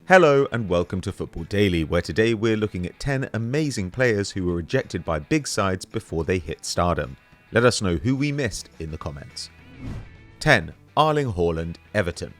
Hello and welcome to Football Daily, where today we're looking at 10 amazing players who were rejected by big sides before they hit stardom. Let us know who we missed in the comments. 10. Erling Haaland, Everton.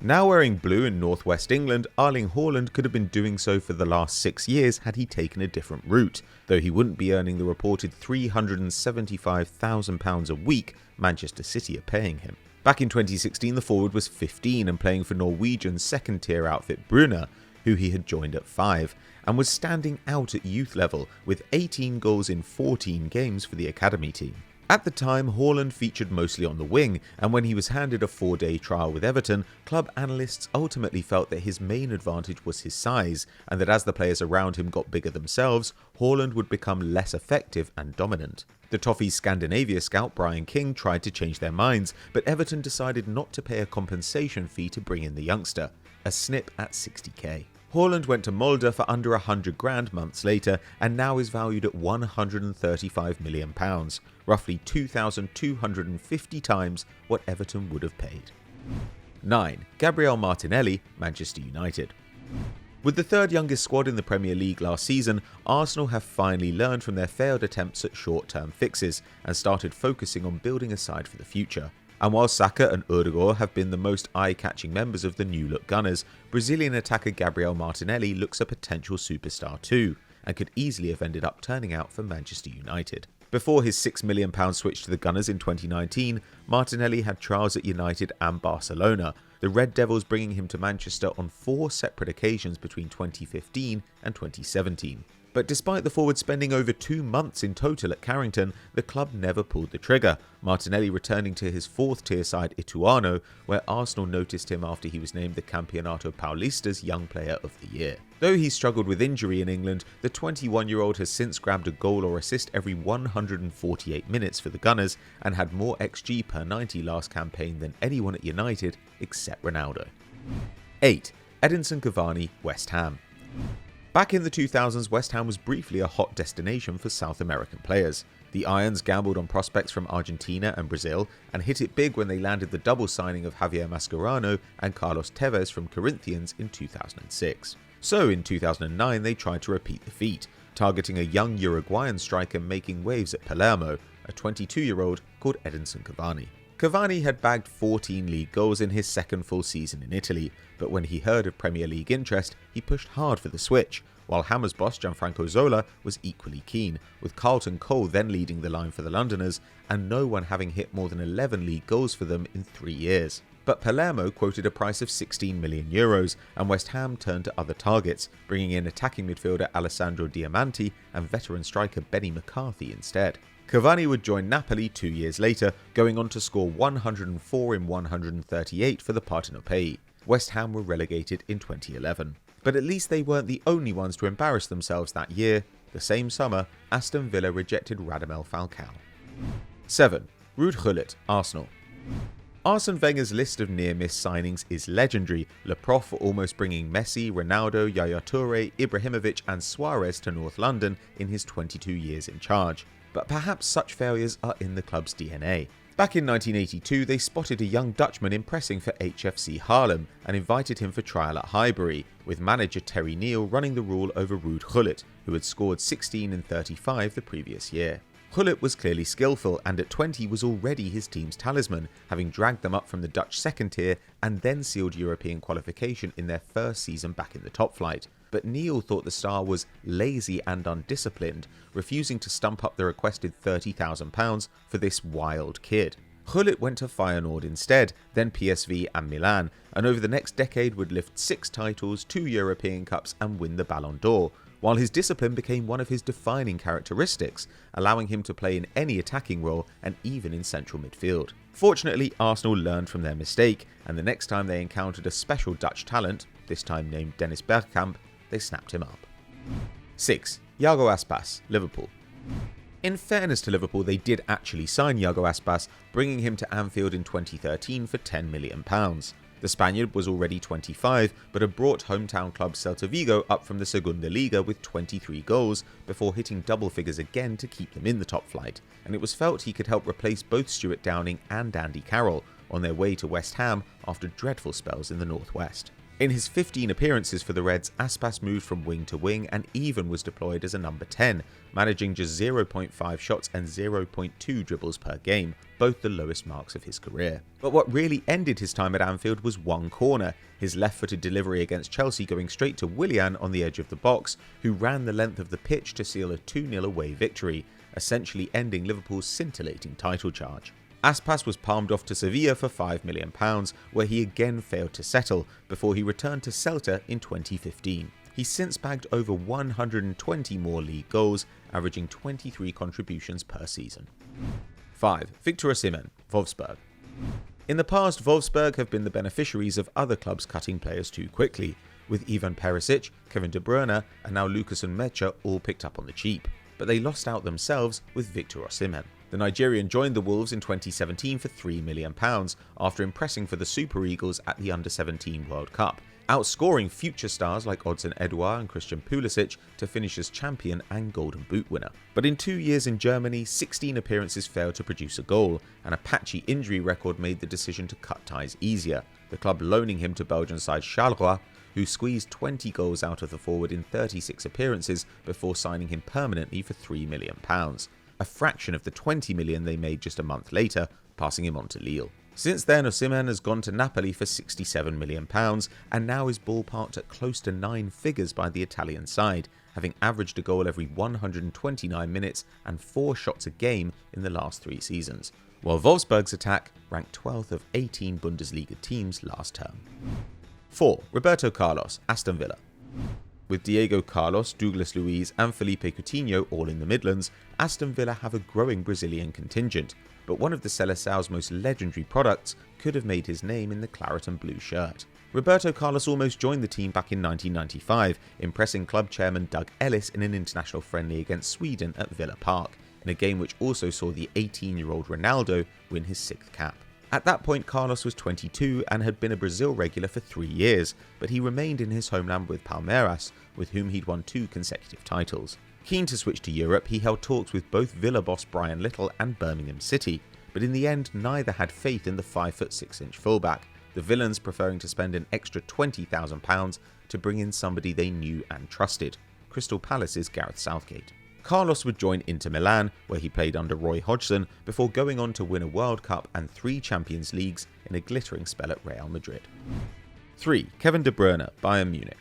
Now wearing blue in northwest England, Erling Haaland could have been doing so for the last 6 years had he taken a different route, though he wouldn't be earning the reported £375,000 a week Manchester City are paying him. Back in 2016, the forward was 15 and playing for Norwegian's second-tier outfit Bruyne, who he had joined at 5, and was standing out at youth level with 18 goals in 14 games for the academy team. At the time, Haaland featured mostly on the wing, and when he was handed a 4-day trial with Everton, club analysts ultimately felt that his main advantage was his size, and that as the players around him got bigger themselves, Haaland would become less effective and dominant. The Toffee's Scandinavia scout Brian King tried to change their minds, but Everton decided not to pay a compensation fee to bring in the youngster, a snip at 60k. Haaland went to Molde for under 100 grand months later and now is valued at £135 million, roughly 2,250 times what Everton would have paid. 9. Gabriel Martinelli, Manchester United. With the third youngest squad in the Premier League last season, Arsenal have finally learned from their failed attempts at short-term fixes and started focusing on building a side for the future. And while Saka and Odegaard have been the most eye-catching members of the new-look Gunners, Brazilian attacker Gabriel Martinelli looks a potential superstar too, and could easily have ended up turning out for Manchester United. Before his £6 million switch to the Gunners in 2019, Martinelli had trials at United and Barcelona, the Red Devils bringing him to Manchester on 4 separate occasions between 2015 and 2017. But despite the forward spending over 2 months in total at Carrington, the club never pulled the trigger, Martinelli returning to his 4th-tier side Ituano, where Arsenal noticed him after he was named the Campeonato Paulista's Young Player of the Year. Though he struggled with injury in England, the 21-year-old has since grabbed a goal or assist every 148 minutes for the Gunners and had more XG per 90 last campaign than anyone at United except Ronaldo. 8. Edinson Cavani, West Ham. Back in the 2000s, West Ham was briefly a hot destination for South American players. The Irons gambled on prospects from Argentina and Brazil and hit it big when they landed the double signing of Javier Mascherano and Carlos Tevez from Corinthians in 2006. So in 2009 they tried to repeat the feat, targeting a young Uruguayan striker making waves at Palermo, a 22-year-old called Edinson Cavani. Cavani had bagged 14 league goals in his second full season in Italy, but when he heard of Premier League interest, he pushed hard for the switch, while Hammers boss Gianfranco Zola was equally keen, with Carlton Cole then leading the line for the Londoners, and no one having hit more than 11 league goals for them in 3 years. But Palermo quoted a price of €16 million, and West Ham turned to other targets, bringing in attacking midfielder Alessandro Diamanti and veteran striker Benny McCarthy instead. Cavani would join Napoli 2 years later, going on to score 104 in 138 for the Partenopei. West Ham were relegated in 2011. But at least they weren't the only ones to embarrass themselves that year. The same summer, Aston Villa rejected Radamel Falcao. 7. Ruud Gullit, Arsenal. Arsene Wenger's list of near-miss signings is legendary, Le Prof almost bringing Messi, Ronaldo, Yaya Toure, Ibrahimovic and Suarez to North London in his 22 years in charge. But perhaps such failures are in the club's DNA. Back in 1982, they spotted a young Dutchman impressing for HFC Haarlem and invited him for trial at Highbury, with manager Terry Neal running the rule over Ruud Gullit, who had scored 16 in 35 the previous year. Gullit was clearly skillful and at 20 was already his team's talisman, having dragged them up from the Dutch second tier and then sealed European qualification in their first season back in the top flight. But Neal thought the star was lazy and undisciplined, refusing to stump up the requested £30,000 for this wild kid. Gullit went to Feyenoord instead, then PSV and Milan, and over the next decade would lift 6 titles, 2 European Cups and win the Ballon d'Or, while his discipline became one of his defining characteristics, allowing him to play in any attacking role and even in central midfield. Fortunately, Arsenal learned from their mistake, and the next time they encountered a special Dutch talent, this time named Dennis Bergkamp, they snapped him up. 6. Iago Aspas, Liverpool. In fairness to Liverpool, they did actually sign Iago Aspas, bringing him to Anfield in 2013 for £10 million. The Spaniard was already 25, but had brought hometown club Celta Vigo up from the Segunda Liga with 23 goals before hitting double figures again to keep them in the top flight, and it was felt he could help replace both Stuart Downing and Andy Carroll on their way to West Ham after dreadful spells in the northwest. In his 15 appearances for the Reds, Aspas moved from wing to wing and even was deployed as a number 10, managing just 0.5 shots and 0.2 dribbles per game, both the lowest marks of his career. But what really ended his time at Anfield was one corner, his left-footed delivery against Chelsea going straight to Willian on the edge of the box, who ran the length of the pitch to seal a 2-0 away victory, essentially ending Liverpool's scintillating title charge. Aspas was palmed off to Sevilla for £5 million, where he again failed to settle, before he returned to Celta in 2015. He's since bagged over 120 more league goals, averaging 23 contributions per season. 5. Victor Osimhen, Wolfsburg. In the past, Wolfsburg have been the beneficiaries of other clubs cutting players too quickly, with Ivan Perisic, Kevin De Bruyne and now Lucas and Mecha all picked up on the cheap. But they lost out themselves with Victor Osimhen. The Nigerian joined the Wolves in 2017 for £3 million after impressing for the Super Eagles at the Under-17 World Cup, outscoring future stars like Odsonne Edouard and Christian Pulisic to finish as champion and Golden Boot winner. But in 2 years in Germany, 16 appearances failed to produce a goal, and a patchy injury record made the decision to cut ties easier, the club loaning him to Belgian side Charleroi, who squeezed 20 goals out of the forward in 36 appearances before signing him permanently for £3 million. A fraction of the $20 million they made just a month later, passing him on to Lille. Since then, Osimhen has gone to Napoli for £67 million and now is ballparked at close to 9 figures by the Italian side, having averaged a goal every 129 minutes and 4 shots a game in the last 3 seasons, while Wolfsburg's attack ranked 12th of 18 Bundesliga teams last term. 4. Roberto Carlos, Aston Villa. With Diego Carlos, Douglas Luiz and Felipe Coutinho all in the Midlands, Aston Villa have a growing Brazilian contingent, but one of the Seleção's most legendary products could have made his name in the claret and blue shirt. Roberto Carlos almost joined the team back in 1995, impressing club chairman Doug Ellis in an international friendly against Sweden at Villa Park, in a game which also saw the 18-year-old Ronaldo win his 6th cap. At that point, Carlos was 22 and had been a Brazil regular for 3 years, but he remained in his homeland with Palmeiras, with whom he'd won 2 consecutive titles. Keen to switch to Europe, he held talks with both Villa boss Brian Little and Birmingham City, but in the end neither had faith in the 5'6" fullback, the Villains preferring to spend an extra £20,000 to bring in somebody they knew and trusted, Crystal Palace's Gareth Southgate. Carlos would join Inter Milan, where he played under Roy Hodgson, before going on to win a World Cup and 3 Champions Leagues in a glittering spell at Real Madrid. 3. Kevin De Bruyne, Bayern Munich.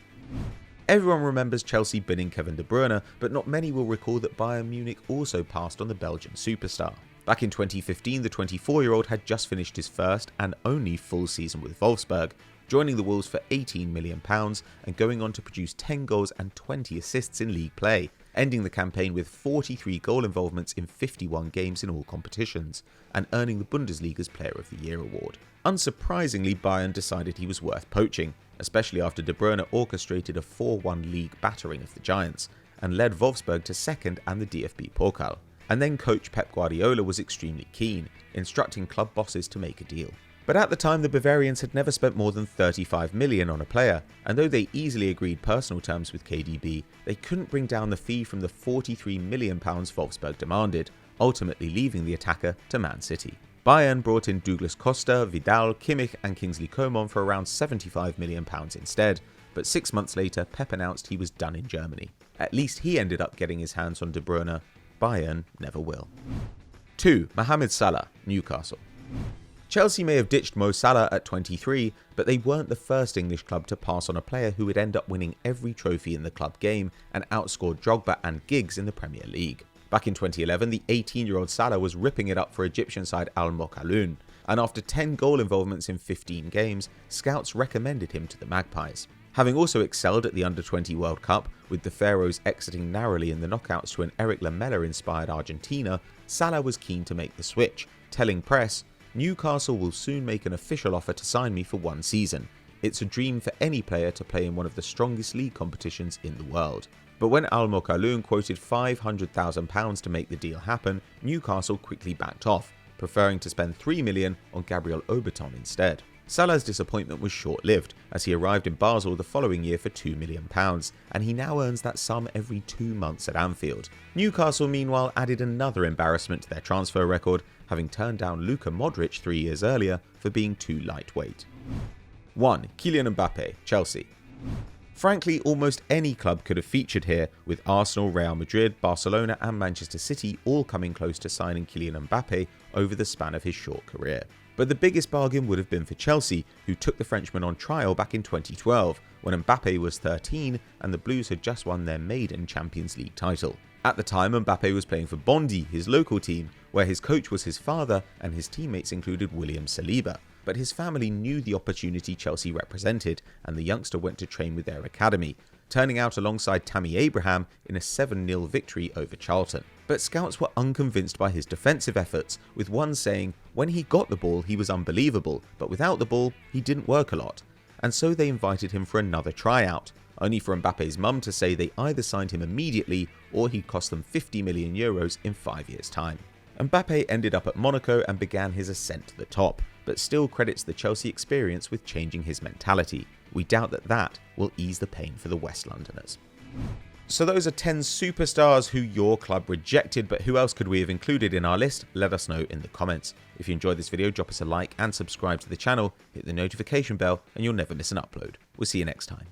Everyone remembers Chelsea binning Kevin De Bruyne, but not many will recall that Bayern Munich also passed on the Belgian superstar. Back in 2015, the 24-year-old had just finished his first and only full season with Wolfsburg, joining the Wolves for £18 million and going on to produce 10 goals and 20 assists in league play, ending the campaign with 43 goal involvements in 51 games in all competitions, and earning the Bundesliga's Player of the Year award. Unsurprisingly, Bayern decided he was worth poaching, especially after De Bruyne orchestrated a 4-1 league battering of the Giants, and led Wolfsburg to second and the DFB Pokal. And then coach Pep Guardiola was extremely keen, instructing club bosses to make a deal. But at the time, the Bavarians had never spent more than $35 million on a player, and though they easily agreed personal terms with KDB, they couldn't bring down the fee from the £43 million Wolfsburg demanded, ultimately leaving the attacker to Man City. Bayern brought in Douglas Costa, Vidal, Kimmich and Kingsley Coman for around £75 million instead, but 6 months later Pep announced he was done in Germany. At least he ended up getting his hands on De Bruyne. Bayern never will. 2. Mohamed Salah, Newcastle. Chelsea may have ditched Mo Salah at 23, but they weren't the first English club to pass on a player who would end up winning every trophy in the club game and outscored Drogba and Giggs in the Premier League. Back in 2011, the 18-year-old Salah was ripping it up for Egyptian side Al Mokhaloun, and after 10 goal involvements in 15 games, scouts recommended him to the Magpies. Having also excelled at the Under-20 World Cup, with the Pharaohs exiting narrowly in the knockouts to an Eric Lamela-inspired Argentina, Salah was keen to make the switch, telling press, "Newcastle will soon make an official offer to sign me for 1 season. It's a dream for any player to play in one of the strongest league competitions in the world." But when Al Mokhaloun quoted £500,000 to make the deal happen, Newcastle quickly backed off, preferring to spend $3 million on Gabriel Oberton instead. Salah's disappointment was short-lived, as he arrived in Basel the following year for £2 million, and he now earns that sum every 2 months at Anfield. Newcastle meanwhile added another embarrassment to their transfer record, having turned down Luka Modric 3 years earlier for being too lightweight. 1. Kylian Mbappe, Chelsea. Frankly, almost any club could have featured here, with Arsenal, Real Madrid, Barcelona and Manchester City all coming close to signing Kylian Mbappe over the span of his short career. But the biggest bargain would have been for Chelsea, who took the Frenchman on trial back in 2012, when Mbappe was 13 and the Blues had just won their maiden Champions League title. At the time, Mbappe was playing for Bondy, his local team, where his coach was his father and his teammates included William Saliba. But his family knew the opportunity Chelsea represented, and the youngster went to train with their academy, turning out alongside Tammy Abraham in a 7-0 victory over Charlton. But scouts were unconvinced by his defensive efforts, with one saying when he got the ball he was unbelievable, but without the ball he didn't work a lot. And so they invited him for another tryout, only for Mbappe's mum to say they either signed him immediately or he'd cost them €50 million in 5 years' time. Mbappe ended up at Monaco and began his ascent to the top, but still credits the Chelsea experience with changing his mentality. We doubt that will ease the pain for the West Londoners. So those are 10 superstars who your club rejected, but who else could we have included in our list? Let us know in the comments. If you enjoyed this video, drop us a like and subscribe to the channel, hit the notification bell and you'll never miss an upload. We'll see you next time.